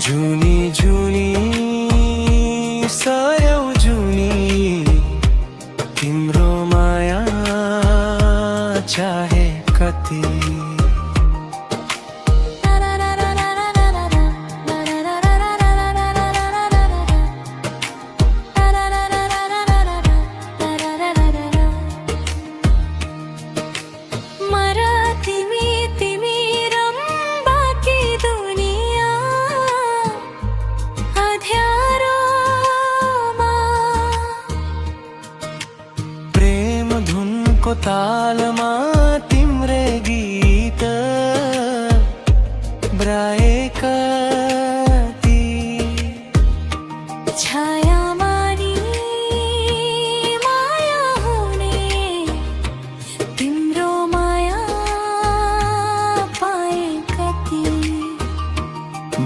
जुनी जुनी सयौ जुनी तिम्रो माया चाहे कति। को तालमा तिम्रे गीत ब्राए कति। छाया मानी माया हुने तिम्रो माया पाए कति।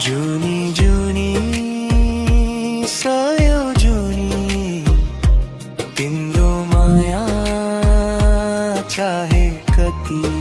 जुनी जुनी सयौ जुनी तिम्रो माया चाहे कति।